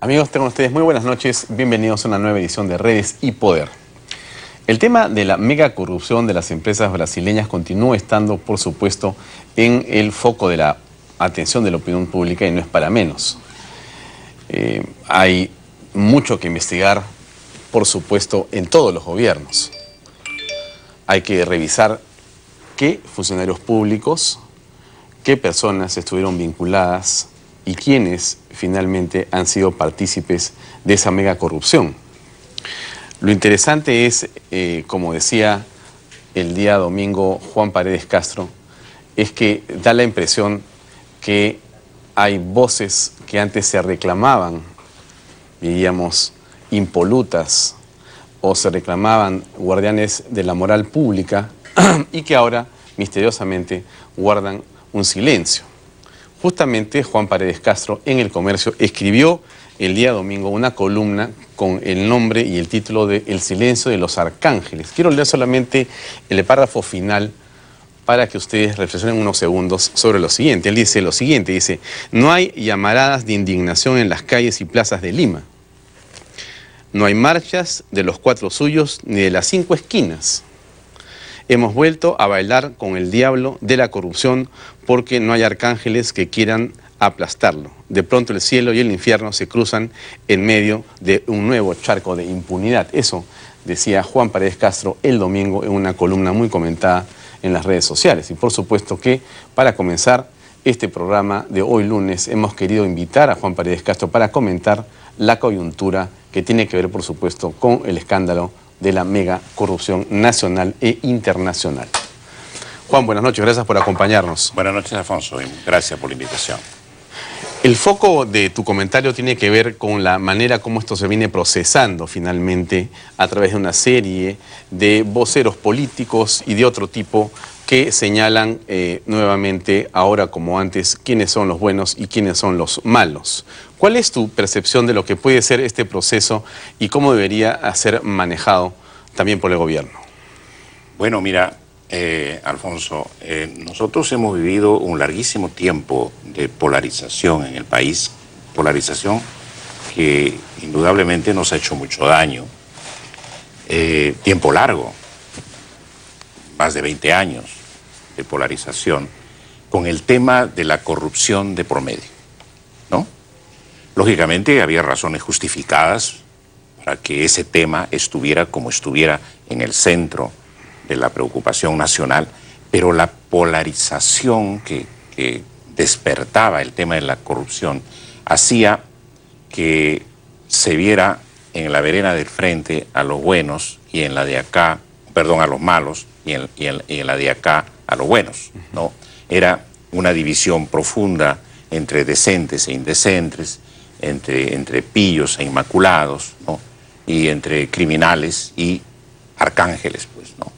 Amigos, tengan ustedes muy buenas noches. Bienvenidos a una nueva edición de Redes y Poder. El tema de la mega corrupción de las empresas brasileñas continúa estando, por supuesto, en el foco de la atención de la opinión pública y no es para menos. Hay mucho que investigar, por supuesto, en todos los gobiernos. Hay que revisar qué funcionarios públicos, qué personas estuvieron vinculadas y quiénes finalmente han sido partícipes de esa mega corrupción. Lo interesante es, como decía el día domingo Juan Paredes Castro, es que da la impresión que hay voces que antes se reclamaban, diríamos, impolutas o se reclamaban guardianes de la moral pública y que ahora misteriosamente guardan un silencio. Justamente Juan Paredes Castro en El Comercio escribió el día domingo una columna con el nombre y el título de El silencio de los arcángeles. Quiero leer solamente el párrafo final para que ustedes reflexionen unos segundos sobre lo siguiente. Él dice lo siguiente, dice: no hay llamaradas de indignación en las calles y plazas de Lima. No hay marchas de los cuatro suyos ni de las 5 esquinas. Hemos vuelto a bailar con el diablo de la corrupción porque no hay arcángeles que quieran aplastarlo. De pronto el cielo y el infierno se cruzan en medio de un nuevo charco de impunidad. Eso decía Juan Paredes Castro el domingo en una columna muy comentada en las redes sociales. Y por supuesto que para comenzar este programa de hoy lunes hemos querido invitar a Juan Paredes Castro para comentar la coyuntura que tiene que ver, por supuesto, con el escándalo de la mega corrupción nacional e internacional. Juan, buenas noches, gracias por acompañarnos. Buenas noches, Alfonso, y gracias por la invitación. El foco de tu comentario tiene que ver con la manera como esto se viene procesando finalmente a través de una serie de voceros políticos y de otro tipo que señalan nuevamente, ahora como antes, quiénes son los buenos y quiénes son los malos. ¿Cuál es tu percepción de lo que puede ser este proceso y cómo debería ser manejado también por el gobierno? Bueno, mira, Alfonso, nosotros hemos vivido un larguísimo tiempo de polarización en el país, polarización que indudablemente nos ha hecho mucho daño. Tiempo largo, más de 20 años de polarización, con el tema de la corrupción de por medio, ¿no? Lógicamente había razones justificadas para que ese tema estuviera como estuviera en el centro de la preocupación nacional, pero la polarización que despertaba el tema de la corrupción hacía que se viera en la vereda del frente a los buenos y en la de acá, perdón, a los malos y en la de acá a los buenos, ¿no? Era una división profunda entre decentes e indecentes, entre pillos e inmaculados, ¿no? Y entre criminales y arcángeles, pues, ¿no?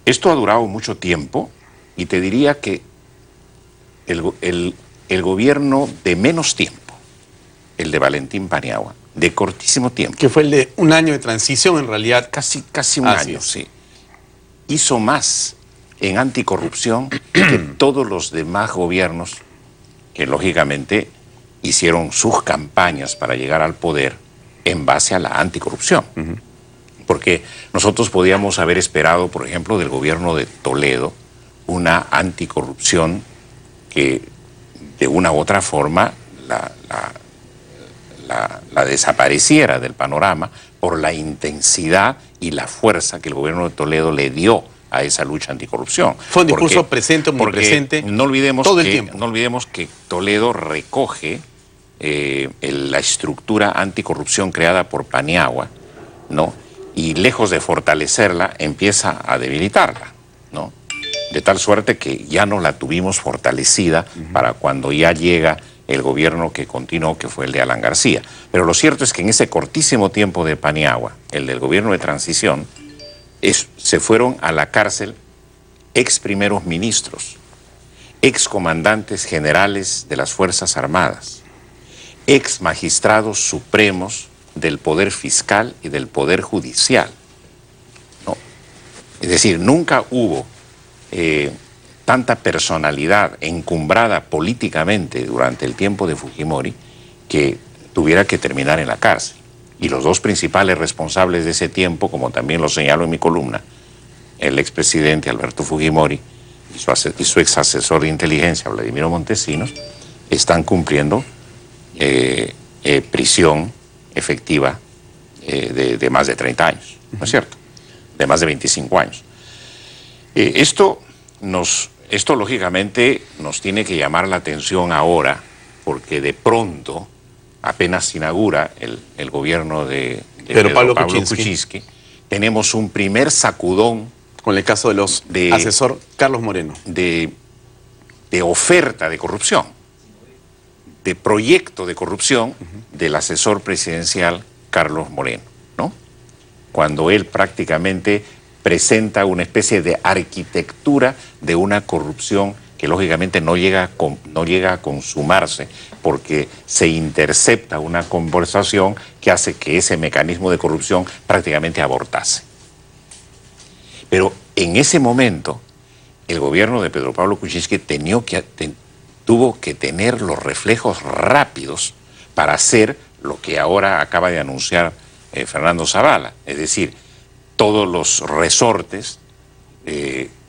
Esto ha durado mucho tiempo y te diría que el gobierno de menos tiempo, el de Valentín Paniagua, de cortísimo tiempo. Que fue el de un año de transición, en realidad. Casi un año, sí. Hizo más en anticorrupción que todos los demás gobiernos que lógicamente hicieron sus campañas para llegar al poder en base a la anticorrupción. Porque nosotros podíamos haber esperado, por ejemplo, del gobierno de Toledo, una anticorrupción que de una u otra forma la desapareciera del panorama por la intensidad y la fuerza que el gobierno de Toledo le dio a esa lucha anticorrupción. Fue un discurso presente, omnipresente, no olvidemos todo el tiempo. No olvidemos que Toledo recoge la estructura anticorrupción creada por Paniagua, ¿no? Y lejos de fortalecerla, empieza a debilitarla, ¿no? De tal suerte que ya no la tuvimos fortalecida para cuando ya llega el gobierno que continuó, que fue el de Alan García. Pero lo cierto es que en ese cortísimo tiempo de Paniagua, el del gobierno de transición, se fueron a la cárcel ex primeros ministros, ex comandantes generales de las Fuerzas Armadas, ex magistrados supremos del Poder Fiscal y del Poder Judicial, ¿no? Es decir, nunca hubo tanta personalidad encumbrada políticamente durante el tiempo de Fujimori que tuviera que terminar en la cárcel. Y los dos principales responsables de ese tiempo, como también lo señalo en mi columna, el expresidente Alberto Fujimori y su ex asesor de inteligencia, Vladimiro Montesinos, están cumpliendo prisión efectiva de más de 30 años, ¿no es cierto? De más de 25 años. Esto lógicamente nos tiene que llamar la atención ahora, porque de pronto, apenas se inaugura el gobierno de Pedro Pablo Kuczynski, tenemos un primer sacudón con el caso de los asesor Carlos Moreno. De oferta de corrupción, de proyecto de corrupción del asesor presidencial Carlos Moreno, ¿no? Cuando él prácticamente presenta una especie de arquitectura de una corrupción que lógicamente no llega a consumarse, porque se intercepta una conversación que hace que ese mecanismo de corrupción prácticamente abortase. Pero en ese momento, el gobierno de Pedro Pablo Kuczynski tuvo que tener los reflejos rápidos para hacer lo que ahora acaba de anunciar Fernando Zavala, es decir, todos los resortes que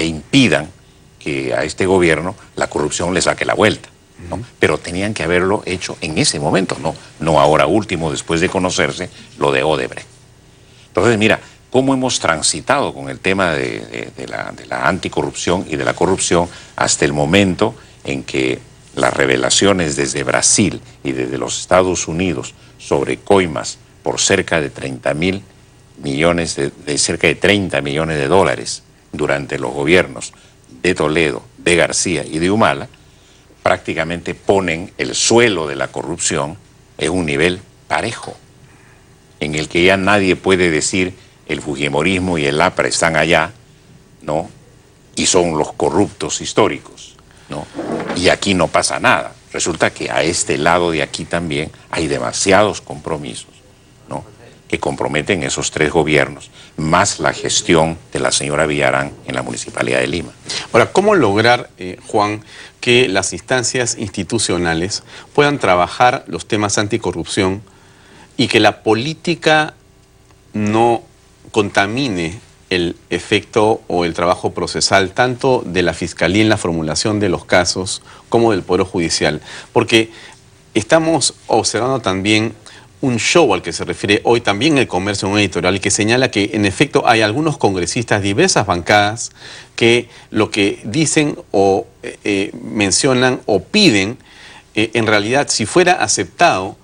impidan que a este gobierno la corrupción le saque la vuelta, ¿no? Pero tenían que haberlo hecho en ese momento, no ahora último, después de conocerse lo de Odebrecht. Entonces, mira, cómo hemos transitado con el tema de la anticorrupción y de la corrupción hasta el momento en que las revelaciones desde Brasil y desde los Estados Unidos sobre coimas por cerca de 30 millones de dólares durante los gobiernos de Toledo, de García y de Humala, prácticamente ponen el suelo de la corrupción en un nivel parejo, en el que ya nadie puede decir el fujimorismo y el APRA están allá, ¿no? Y son los corruptos históricos, ¿no? Y aquí no pasa nada. Resulta que a este lado de aquí también hay demasiados compromisos, ¿no?, que comprometen esos tres gobiernos, más la gestión de la señora Villarán en la Municipalidad de Lima. Ahora, ¿cómo lograr, Juan, que las instancias institucionales puedan trabajar los temas anticorrupción y que la política no contamine el efecto o el trabajo procesal tanto de la Fiscalía en la formulación de los casos como del Poder Judicial? Porque estamos observando también un show al que se refiere hoy también el Comercio, en un editorial que señala que en efecto hay algunos congresistas, diversas bancadas, que lo que dicen o mencionan o piden, en realidad si fuera aceptado,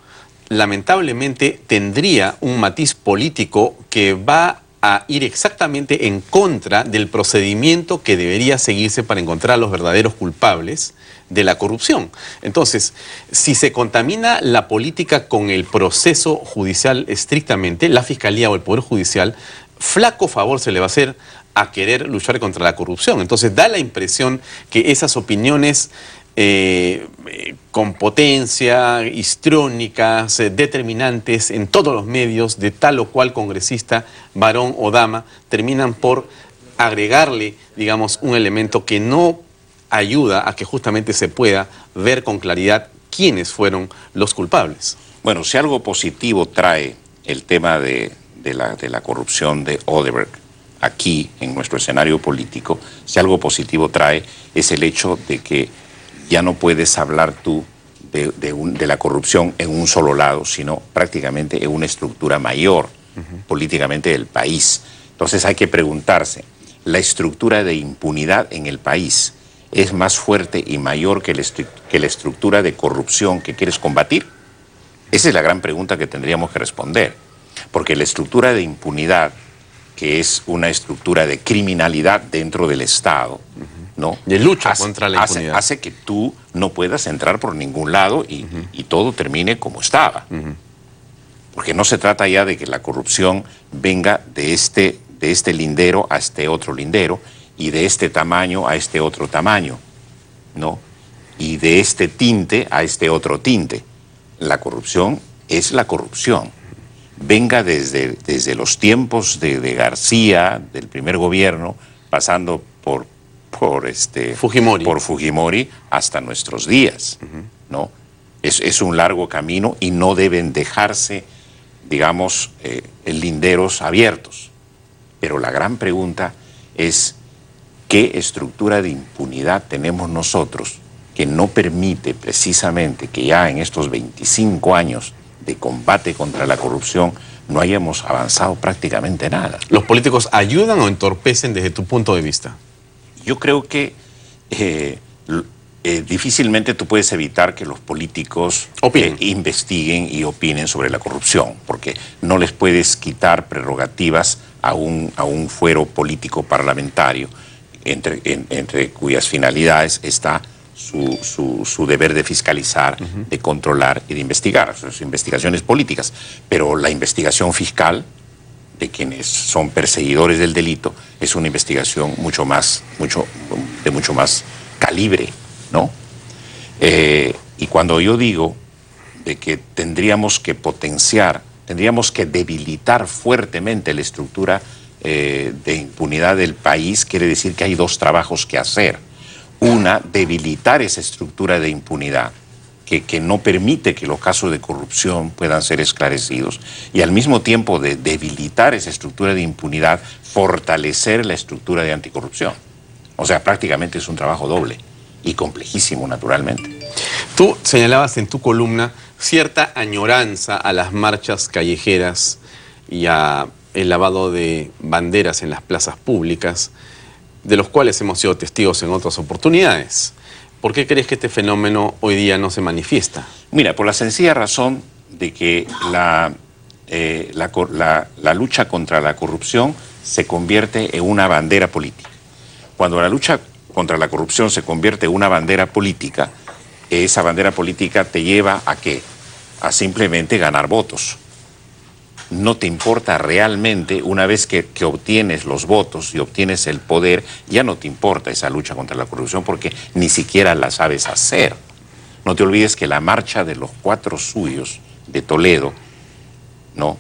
lamentablemente tendría un matiz político que va a ir exactamente en contra del procedimiento que debería seguirse para encontrar a los verdaderos culpables de la corrupción. Entonces, si se contamina la política con el proceso judicial estrictamente, la Fiscalía o el Poder Judicial, flaco favor se le va a hacer a querer luchar contra la corrupción. Entonces, da la impresión que esas opiniones con potencia, histriónicas, determinantes en todos los medios de tal o cual congresista, varón o dama, terminan por agregarle, digamos, un elemento que no ayuda a que justamente se pueda ver con claridad quiénes fueron los culpables. Bueno, si algo positivo trae el tema de la corrupción de Odebrecht aquí en nuestro escenario político, si algo positivo trae es el hecho de que ya no puedes hablar tú de la corrupción en un solo lado, sino prácticamente en una estructura mayor políticamente del país. Entonces hay que preguntarse, ¿la estructura de impunidad en el país es más fuerte y mayor que la estructura de corrupción que quieres combatir? Esa es la gran pregunta que tendríamos que responder, porque la estructura de impunidad, que es una estructura de criminalidad dentro del Estado, ¿no?, de lucha contra la impunidad, hace que tú no puedas entrar por ningún lado y todo termine como estaba. Porque no se trata ya de que la corrupción venga de este lindero a este otro lindero y de este tamaño a este otro tamaño, ¿no?, y de este tinte a este otro tinte. La corrupción es la corrupción. Venga desde los tiempos de García, del primer gobierno, pasando por Fujimori hasta nuestros días, ¿no? Es un largo camino y no deben dejarse, digamos, linderos abiertos. Pero la gran pregunta es, ¿qué estructura de impunidad tenemos nosotros que no permite precisamente que ya en estos 25 años de combate contra la corrupción no hayamos avanzado prácticamente nada? ¿Los políticos ayudan o entorpecen desde tu punto de vista? Yo creo que difícilmente tú puedes evitar que los políticos investiguen y opinen sobre la corrupción, porque no les puedes quitar prerrogativas a un fuero político parlamentario, entre cuyas finalidades está su deber de fiscalizar, de controlar y de investigar, sus investigaciones políticas. Pero la investigación fiscal de quienes son perseguidores del delito es una investigación de mucho más calibre, ¿no? Y cuando yo digo de que tendríamos que potenciar, tendríamos que debilitar fuertemente la estructura de impunidad del país, quiere decir que hay dos trabajos que hacer. Una, debilitar esa estructura de impunidad que no permite que los casos de corrupción puedan ser esclarecidos, y al mismo tiempo de debilitar esa estructura de impunidad, fortalecer la estructura de anticorrupción. O sea, prácticamente es un trabajo doble y complejísimo, naturalmente. Tú señalabas en tu columna cierta añoranza a las marchas callejeras y a el lavado de banderas en las plazas públicas, de los cuales hemos sido testigos en otras oportunidades. ¿Por qué crees que este fenómeno hoy día no se manifiesta? Mira, por la sencilla razón de que la lucha contra la corrupción se convierte en una bandera política. Cuando la lucha contra la corrupción se convierte en una bandera política, esa bandera política te lleva ¿a qué? A simplemente ganar votos. No te importa realmente, una vez que obtienes los votos y obtienes el poder, ya no te importa esa lucha contra la corrupción porque ni siquiera la sabes hacer. No te olvides que la marcha de los 4 suyos de Toledo, ¿no?,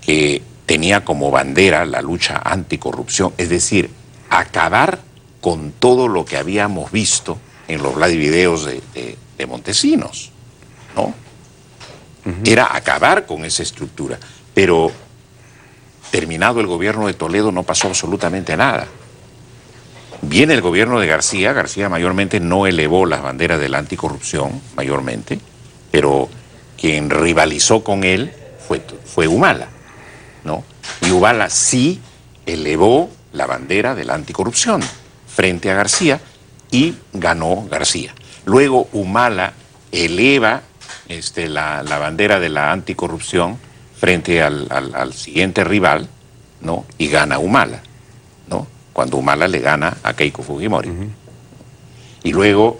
que tenía como bandera la lucha anticorrupción, es decir, acabar con todo lo que habíamos visto en los videos de Montesinos, ¿no? Era acabar con esa estructura. Pero terminado el gobierno de Toledo no pasó absolutamente nada. Viene el gobierno de García. García mayormente no elevó las banderas de la anticorrupción, mayormente, pero quien rivalizó con él fue Humala, ¿no? Y Humala sí elevó la bandera de la anticorrupción frente a García y ganó García. Luego Humala eleva la bandera de la anticorrupción frente al siguiente rival, ¿no?, y gana Humala, ¿no?, cuando Humala le gana a Keiko Fujimori. Y luego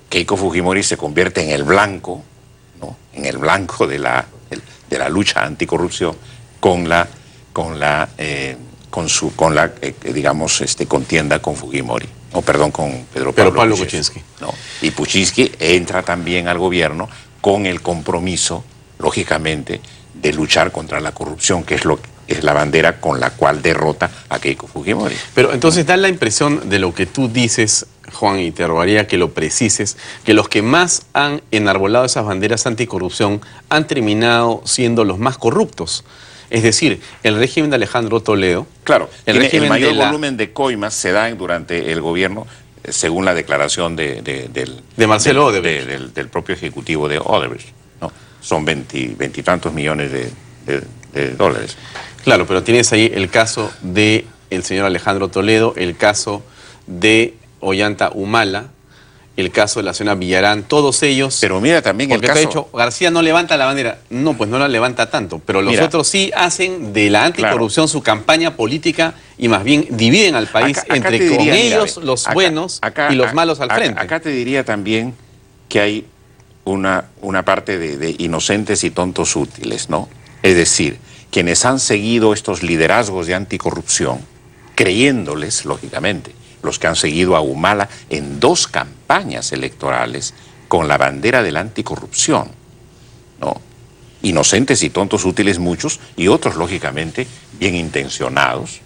Keiko Fujimori se convierte en el blanco, ¿no?, en el blanco de la lucha anticorrupción digamos, contienda con Fujimori, con Pedro Pablo Kuczynski, ¿no? Y Kuczynski entra también al gobierno con el compromiso, lógicamente, de luchar contra la corrupción, que es la bandera con la cual derrota a Keiko Fujimori. Pero entonces da la impresión de lo que tú dices, Juan, y te rogaría que lo precises, que los que más han enarbolado esas banderas anticorrupción han terminado siendo los más corruptos. Es decir, el régimen de Alejandro Toledo... Claro, el mayor volumen de coimas se da durante el gobierno, según la declaración de Marcelo Odebrecht, del propio ejecutivo de Odebrecht, ¿no? Son veintitantos millones de dólares. Claro, pero tienes ahí el caso del señor Alejandro Toledo, el caso de Ollanta Humala, el caso de la señora Villarán, todos ellos... Pero mira también el caso... Porque te ha dicho, García no levanta la bandera. No, pues no la levanta tanto, pero los otros sí hacen de la anticorrupción su campaña política y más bien dividen al país entre con ellos los buenos y los malos al frente. Acá te diría también que hay una parte de inocentes y tontos útiles, ¿no? Es decir, quienes han seguido estos liderazgos de anticorrupción, creyéndoles, lógicamente, los que han seguido a Humala en 2 campañas electorales con la bandera de la anticorrupción, ¿no? Inocentes y tontos útiles muchos, y otros, lógicamente, bien intencionados,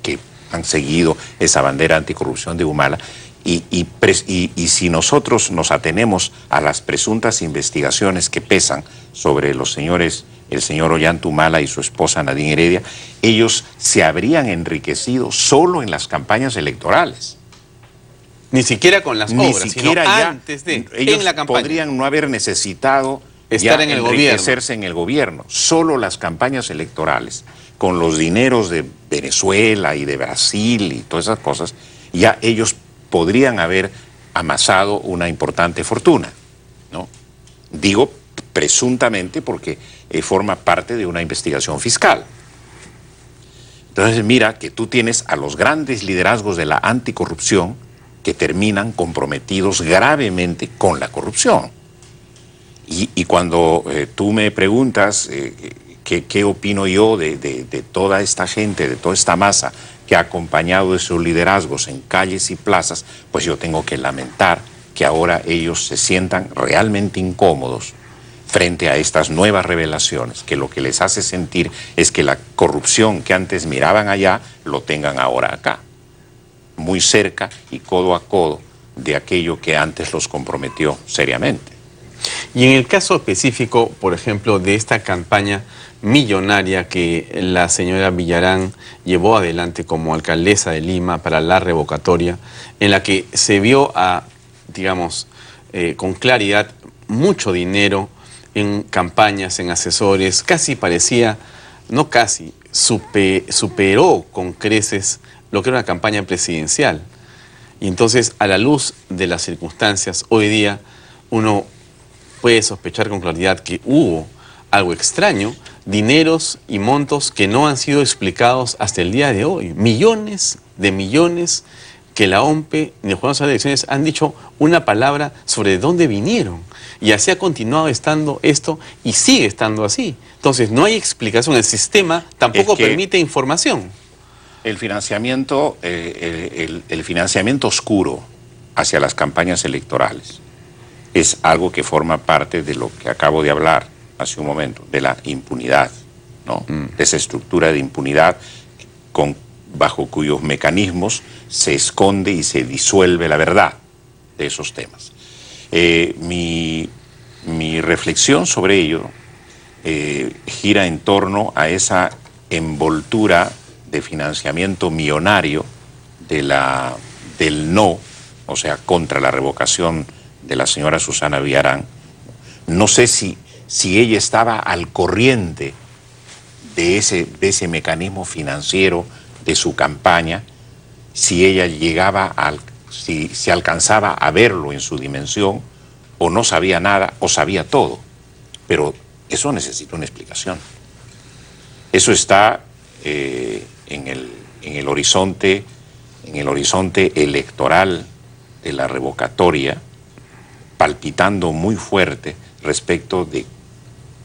que han seguido esa bandera anticorrupción de Humala Y si nosotros nos atenemos a las presuntas investigaciones que pesan sobre los señores, el señor Ollantumala y su esposa Nadine Heredia, ellos se habrían enriquecido solo en las campañas electorales. Ni siquiera con las Ni obras, siquiera sino ya, antes de, ellos en la campaña. podrían no haber necesitado estar ya en el enriquecerse en el gobierno. Solo las campañas electorales, con los dineros de Venezuela y de Brasil y todas esas cosas, ya ellos podrían haber amasado una importante fortuna, ¿no? Digo presuntamente porque forma parte de una investigación fiscal. Entonces mira que tú tienes a los grandes liderazgos de la anticorrupción que terminan comprometidos gravemente con la corrupción. Y cuando tú me preguntas qué opino yo de toda esta gente, de toda esta masa que ha acompañado esos liderazgos en calles y plazas, pues yo tengo que lamentar que ahora ellos se sientan realmente incómodos frente a estas nuevas revelaciones, que lo que les hace sentir es que la corrupción que antes miraban allá, lo tengan ahora acá, muy cerca y codo a codo de aquello que antes los comprometió seriamente. Y en el caso específico, por ejemplo, de esta campaña millonaria que la señora Villarán llevó adelante como alcaldesa de Lima para la revocatoria, en la que se vio digamos, con claridad mucho dinero en campañas, en asesores, casi parecía, no casi, superó con creces lo que era una campaña presidencial. Y entonces, a la luz de las circunstancias, hoy día uno puede sospechar con claridad que hubo algo extraño, dineros y montos que no han sido explicados hasta el día de hoy. Millones de millones que la OMPE ni el Jurado Nacional de Elecciones han dicho una palabra sobre de dónde vinieron. Y así ha continuado estando esto y sigue estando así. Entonces no hay explicación, el sistema tampoco permite información. El financiamiento, el financiamiento oscuro hacia las campañas electorales es algo que forma parte de lo que acabo de hablar hace un momento, de la impunidad, ¿no? De esa estructura de impunidad bajo cuyos mecanismos se esconde y se disuelve la verdad de esos temas. Mi reflexión sobre ello gira en torno a esa envoltura de financiamiento millonario del no, o sea, contra la revocación de la señora Susana Villarán. No sé si ella estaba al corriente de ese mecanismo financiero de su campaña, si ella llegaba si alcanzaba a verlo en su dimensión, o no sabía nada, o sabía todo. Pero eso necesita una explicación. Eso está en el horizonte electoral de la revocatoria, palpitando muy fuerte respecto de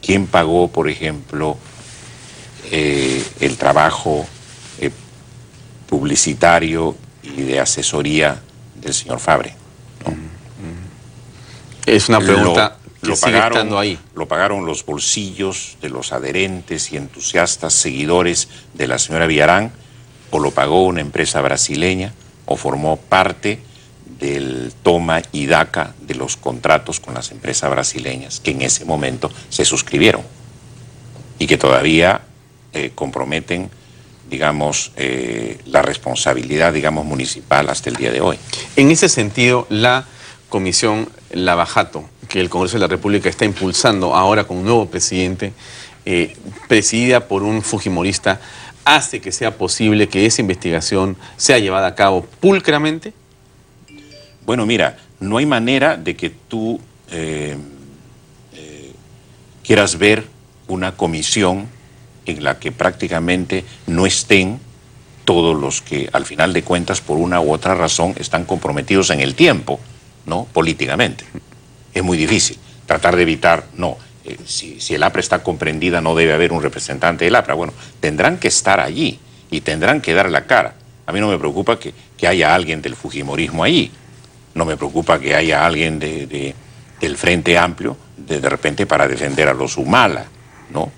quién pagó, por ejemplo, el trabajo publicitario y de asesoría del señor Fabre, ¿no? Es una pregunta que sigue estando ahí. Lo pagaron los bolsillos de los adherentes y entusiastas seguidores de la señora Villarán, o lo pagó una empresa brasileña, o formó parte del toma y daca de los contratos con las empresas brasileñas que en ese momento se suscribieron y que todavía comprometen, digamos, la responsabilidad, digamos, municipal hasta el día de hoy. En ese sentido, la comisión Lavajato, que el Congreso de la República está impulsando ahora con un nuevo presidente, presidida por un fujimorista, ¿hace que sea posible que esa investigación sea llevada a cabo pulcramente? Bueno, mira, no hay manera de que tú quieras ver una comisión en la que prácticamente no estén todos los que, al final de cuentas, por una u otra razón, están comprometidos en el tiempo, ¿no? Políticamente. Es muy difícil. Tratar de evitar, no. Si el APRA está comprendida, no debe haber un representante del APRA. Bueno, tendrán que estar allí y tendrán que dar la cara. A mí no me preocupa que haya alguien del fujimorismo allí. No me preocupa que haya alguien del Frente Amplio de repente para defender a los Humala, ¿no?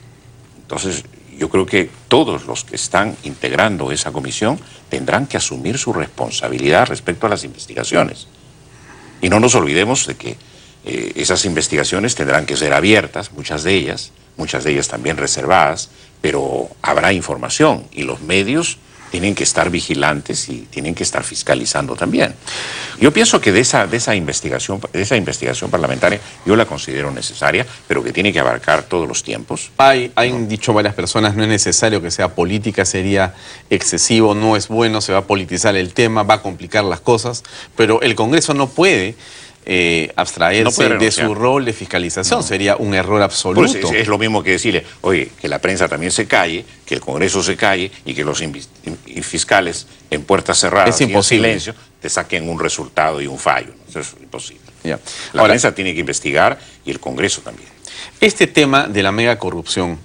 Entonces, yo creo que todos los que están integrando esa comisión tendrán que asumir su responsabilidad respecto a las investigaciones. Y no nos olvidemos de que esas investigaciones tendrán que ser abiertas, muchas de ellas también reservadas, pero habrá información y los medios tienen que estar vigilantes y tienen que estar fiscalizando también. Yo pienso que de esa investigación parlamentaria yo la considero necesaria, pero que tiene que abarcar todos los tiempos. Han dicho varias personas, no es necesario que sea política, sería excesivo, no es bueno, se va a politizar el tema, va a complicar las cosas, pero el Congreso no puede abstraerse de su rol de fiscalización, sería un error absoluto. Pues es lo mismo que decirle, oye, que la prensa también se calle, que el Congreso se calle y que los fiscales en puertas cerradas y en silencio te saquen un resultado y un fallo. Eso es imposible. Ya. La prensa tiene que investigar y el Congreso también. Este tema de la mega corrupción,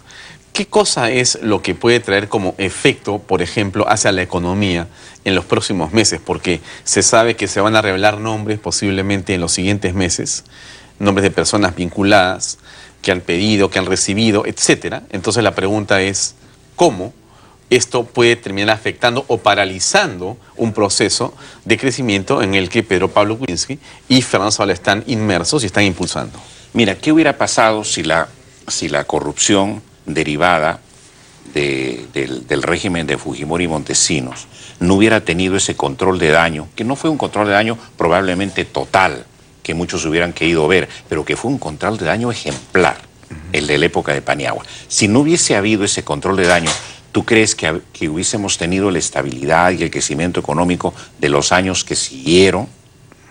¿qué cosa es lo que puede traer como efecto, por ejemplo, hacia la economía en los próximos meses? Porque se sabe que se van a revelar nombres posiblemente en los siguientes meses, nombres de personas vinculadas, que han pedido, que han recibido, etcétera. Entonces la pregunta es, ¿cómo esto puede terminar afectando o paralizando un proceso de crecimiento en el que Pedro Pablo Kuczynski y Fernando Zavala están inmersos y están impulsando? Mira, ¿qué hubiera pasado si la corrupción derivada del régimen de Fujimori y Montesinos no hubiera tenido ese control de daño, que no fue un control de daño probablemente total, que muchos hubieran querido ver, pero que fue un control de daño ejemplar, el de la época de Paniagua? Si no hubiese habido ese control de daño, ¿tú crees que hubiésemos tenido la estabilidad y el crecimiento económico de los años que siguieron?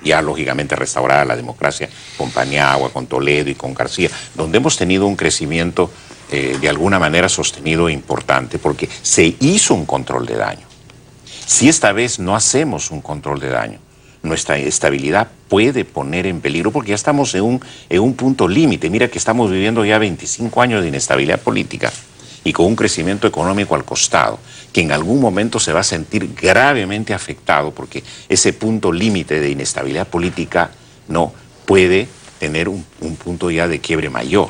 Ya lógicamente restaurada la democracia con Paniagua, con Toledo y con García, donde hemos tenido un crecimiento de alguna manera sostenido e importante, porque se hizo un control de daño. Si esta vez no hacemos un control de daño, nuestra estabilidad puede poner en peligro, porque ya estamos en un punto límite. Mira que estamos viviendo ya 25 años de inestabilidad política y con un crecimiento económico al costado, que en algún momento se va a sentir gravemente afectado, porque ese punto límite de inestabilidad política no puede tener un punto ya de quiebre mayor.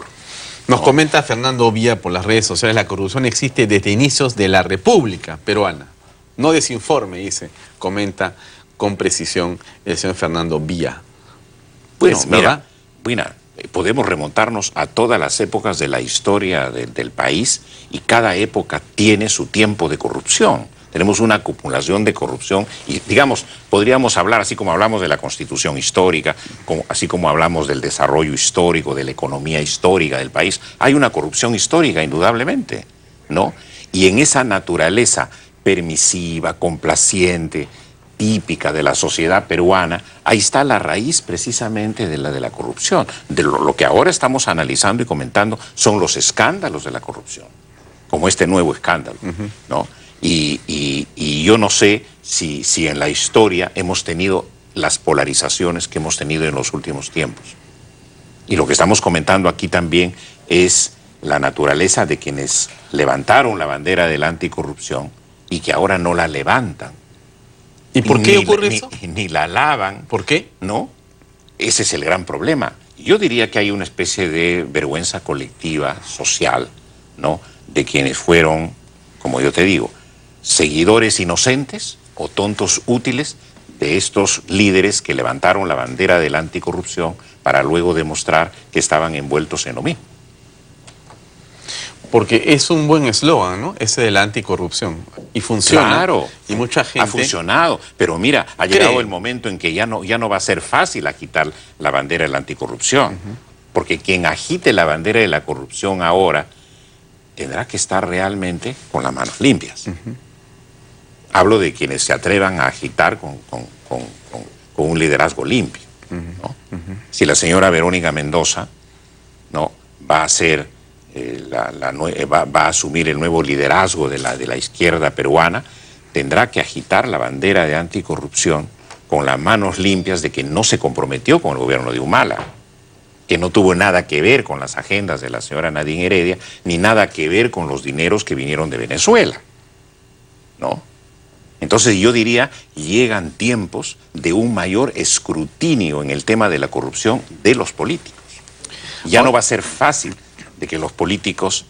Nos comenta Fernando Villa por las redes sociales, la corrupción existe desde inicios de la República Peruana. No desinforme, dice, comenta con precisión el señor Fernando Villa. Bueno, ¿verdad? Mira, podemos remontarnos a todas las épocas de la historia del país y cada época tiene su tiempo de corrupción. Tenemos una acumulación de corrupción y, digamos, podríamos hablar, así como hablamos de la Constitución histórica, así como hablamos del desarrollo histórico, de la economía histórica del país, hay una corrupción histórica, indudablemente, ¿no? Y en esa naturaleza permisiva, complaciente, típica de la sociedad peruana, ahí está la raíz precisamente de la corrupción. De lo que ahora estamos analizando y comentando son los escándalos de la corrupción, como este nuevo escándalo, ¿no? Y yo no sé si en la historia hemos tenido las polarizaciones que hemos tenido en los últimos tiempos. Y lo que estamos comentando aquí también es la naturaleza de quienes levantaron la bandera de la anticorrupción y que ahora no la levantan. ¿Y por qué ocurre eso? Ni la alaban. ¿Por qué? ¿No? Ese es el gran problema. Yo diría que hay una especie de vergüenza colectiva, social, ¿no? De quienes fueron, como yo te digo, seguidores inocentes o tontos útiles de estos líderes que levantaron la bandera de la anticorrupción para luego demostrar que estaban envueltos en lo mismo. Porque es un buen eslogan, ¿no? Ese de la anticorrupción. Y funciona. Claro. Y mucha gente... Ha funcionado. Pero mira, ha llegado el momento en que ya no va a ser fácil agitar la bandera de la anticorrupción. Porque quien agite la bandera de la corrupción ahora tendrá que estar realmente con las manos limpias. Hablo de quienes se atrevan a agitar con un liderazgo limpio, ¿no? Si la señora Verónica Mendoza, ¿no?, va a ser va a asumir el nuevo liderazgo de la izquierda peruana, tendrá que agitar la bandera de anticorrupción con las manos limpias de que no se comprometió con el gobierno de Humala, que no tuvo nada que ver con las agendas de la señora Nadine Heredia, ni nada que ver con los dineros que vinieron de Venezuela, ¿no? Entonces yo diría, llegan tiempos de un mayor escrutinio en el tema de la corrupción de los políticos. Ya no va a ser fácil de que los políticos,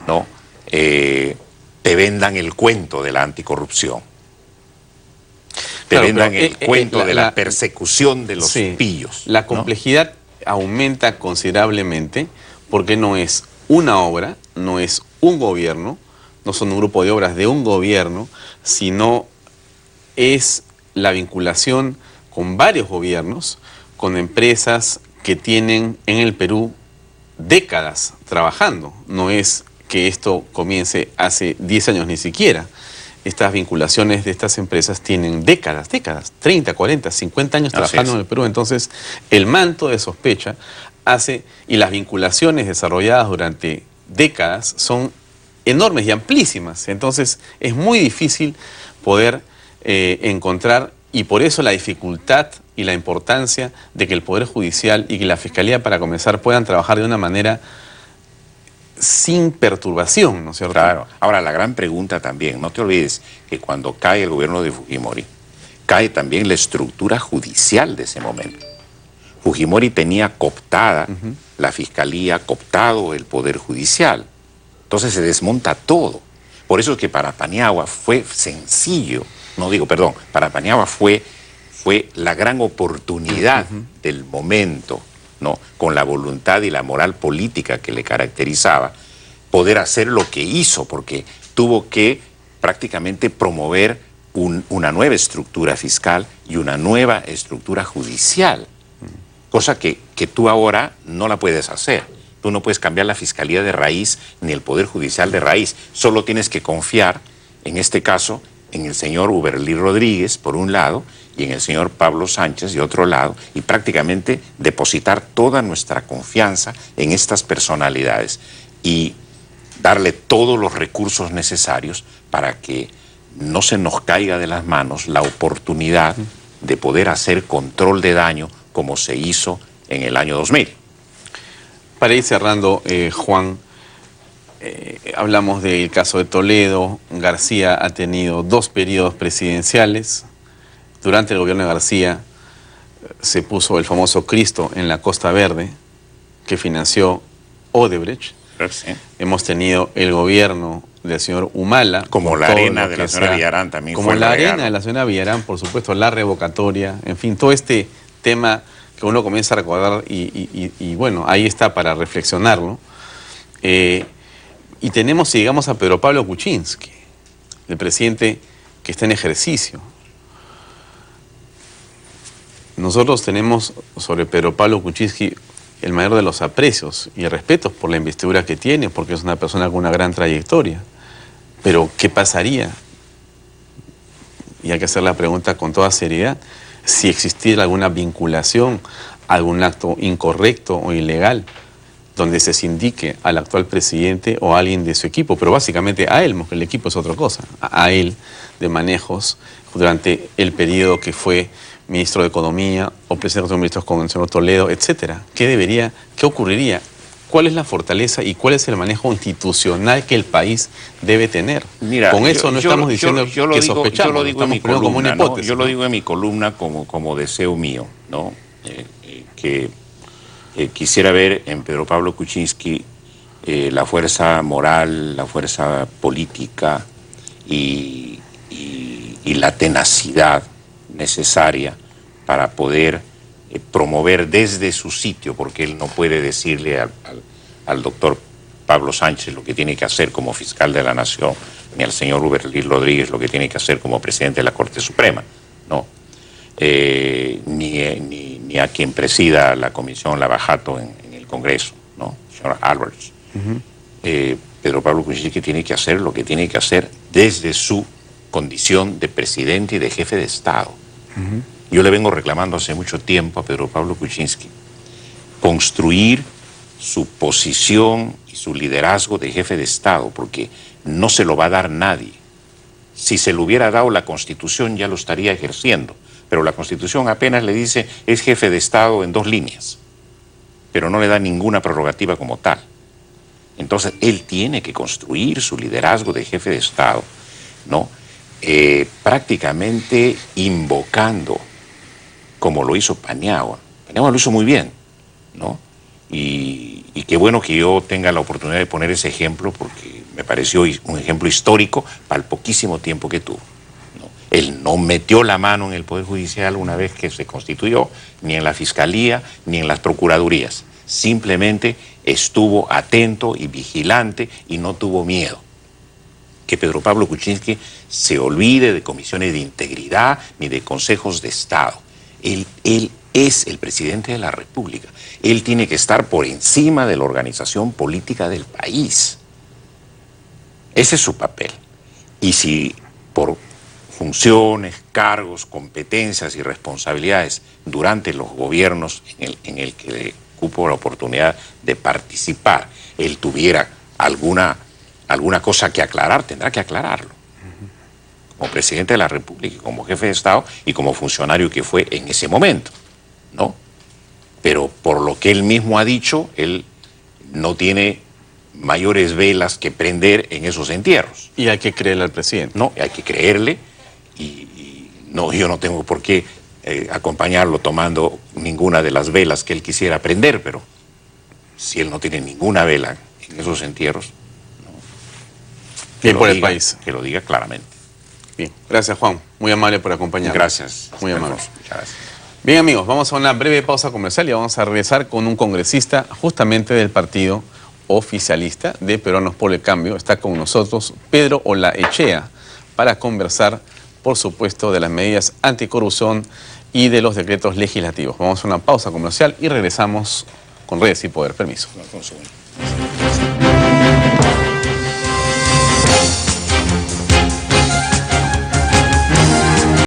¿no?, te vendan el cuento de la anticorrupción. Te Claro, vendan pero, el cuento de la persecución de los sí, pillos. La ¿no? complejidad aumenta considerablemente porque no es una obra, no es un gobierno, no son un grupo de obras de un gobierno, sino es la vinculación con varios gobiernos, con empresas que tienen en el Perú décadas trabajando. No es que esto comience hace 10 años ni siquiera. Estas vinculaciones de estas empresas tienen décadas, 30, 40, 50 años trabajando en el Perú. Entonces, el manto de sospecha hace, y las vinculaciones desarrolladas durante décadas son enormes y amplísimas. Entonces, es muy difícil poder encontrar, y por eso la dificultad y la importancia de que el Poder Judicial y que la Fiscalía, para comenzar, puedan trabajar de una manera sin perturbación, ¿no es cierto? Claro. Ahora, la gran pregunta también, no te olvides que cuando cae el gobierno de Fujimori, cae también la estructura judicial de ese momento. Fujimori tenía cooptada la Fiscalía, cooptado el Poder Judicial. Entonces se desmonta todo. Por eso es que para Paniagua fue sencillo, para Paniagua fue la gran oportunidad del momento, ¿no? Con la voluntad y la moral política que le caracterizaba, poder hacer lo que hizo, porque tuvo que prácticamente promover una nueva estructura fiscal y una nueva estructura judicial, cosa que tú ahora no la puedes hacer. Tú no puedes cambiar la Fiscalía de raíz ni el Poder Judicial de raíz, solo tienes que confiar, en este caso, en el señor Uberlí Rodríguez, por un lado, y en el señor Pablo Sánchez, de otro lado, y prácticamente depositar toda nuestra confianza en estas personalidades y darle todos los recursos necesarios para que no se nos caiga de las manos la oportunidad de poder hacer control de daño como se hizo en el año 2000. Para ir cerrando, Juan, hablamos del caso de Toledo. García ha tenido 2 periodos presidenciales. Durante el gobierno de García se puso el famoso Cristo en la Costa Verde, que financió Odebrecht. Sí. Hemos tenido el gobierno del señor Humala. Como la arena de la señora Villarán también. Como la arena de la señora Villarán, por supuesto, la revocatoria, en fin, todo este tema que uno comienza a recordar y bueno, ahí está para reflexionarlo. Y tenemos, si llegamos a Pedro Pablo Kuczynski, el presidente que está en ejercicio. Nosotros tenemos sobre Pedro Pablo Kuczynski el mayor de los aprecios y respetos por la investidura que tiene, porque es una persona con una gran trayectoria. Pero, ¿qué pasaría? Y hay que hacer la pregunta con toda seriedad, si existiera alguna vinculación, algún acto incorrecto o ilegal, donde se sindique al actual presidente o a alguien de su equipo, pero básicamente a él, porque el equipo es otra cosa, a él, de manejos durante el periodo que fue ministro de Economía o presidente de los ministros con el señor Toledo, etcétera. ¿Qué ocurriría? ¿Cuál es la fortaleza y cuál es el manejo institucional que el país debe tener? Mira, con eso no estamos diciendo que sospechamos, yo lo digo en mi como una columna, ¿no? hipótesis. Yo lo digo en mi columna como deseo mío, ¿no? Que quisiera ver en Pedro Pablo Kuczynski la fuerza moral, la fuerza política y la tenacidad necesaria para poder promover desde su sitio, porque él no puede decirle al doctor Pablo Sánchez lo que tiene que hacer como fiscal de la Nación, ni al señor Uberlí Rodríguez lo que tiene que hacer como presidente de la Corte Suprema, no. Ni a quien presida la comisión Lavajato en el Congreso, ¿no? Señor Alberts. Pedro Pablo Kuczynski tiene que hacer lo que tiene que hacer desde su condición de presidente y de jefe de Estado. Yo le vengo reclamando hace mucho tiempo a Pedro Pablo Kuczynski construir su posición y su liderazgo de jefe de Estado, porque no se lo va a dar nadie. Si se lo hubiera dado la Constitución ya lo estaría ejerciendo, pero la Constitución apenas le dice es jefe de Estado en 2 líneas, pero no le da ninguna prerrogativa como tal. Entonces él tiene que construir su liderazgo de jefe de Estado, ¿no? Prácticamente invocando, como lo hizo Paniagua. Paniagua lo hizo muy bien, ¿no? Y qué bueno que yo tenga la oportunidad de poner ese ejemplo, porque me pareció un ejemplo histórico para el poquísimo tiempo que tuvo. Él no metió la mano en el Poder Judicial una vez que se constituyó, ni en la Fiscalía, ni en las Procuradurías. Simplemente estuvo atento y vigilante y no tuvo miedo. Que Pedro Pablo Kuczynski se olvide de comisiones de integridad ni de consejos de Estado. Él es el presidente de la República. Él tiene que estar por encima de la organización política del país. Ese es su papel. Y si por funciones, cargos, competencias y responsabilidades durante los gobiernos en el que le cupo la oportunidad de participar, él tuviera alguna cosa que aclarar, tendrá que aclararlo. Como presidente de la República, como jefe de Estado y como funcionario que fue en ese momento, ¿no? Pero por lo que él mismo ha dicho, él no tiene mayores velas que prender en esos entierros. Y hay que creerle al presidente. No, hay que creerle y no, yo no tengo por qué acompañarlo tomando ninguna de las velas que él quisiera prender, pero si él no tiene ninguna vela en esos entierros, Bien por el país. Que lo diga claramente. Bien, gracias Juan, muy amable por acompañarnos. Gracias. Muy amable. Muchas gracias. Bien amigos, vamos a una breve pausa comercial y vamos a regresar con un congresista justamente del partido oficialista de Peruanos por el Cambio. Está con nosotros Pedro Olaechea para conversar, por supuesto, de las medidas anticorrupción y de los decretos legislativos. Vamos a una pausa comercial y regresamos con Redes y Poder. Permiso. Un segundo.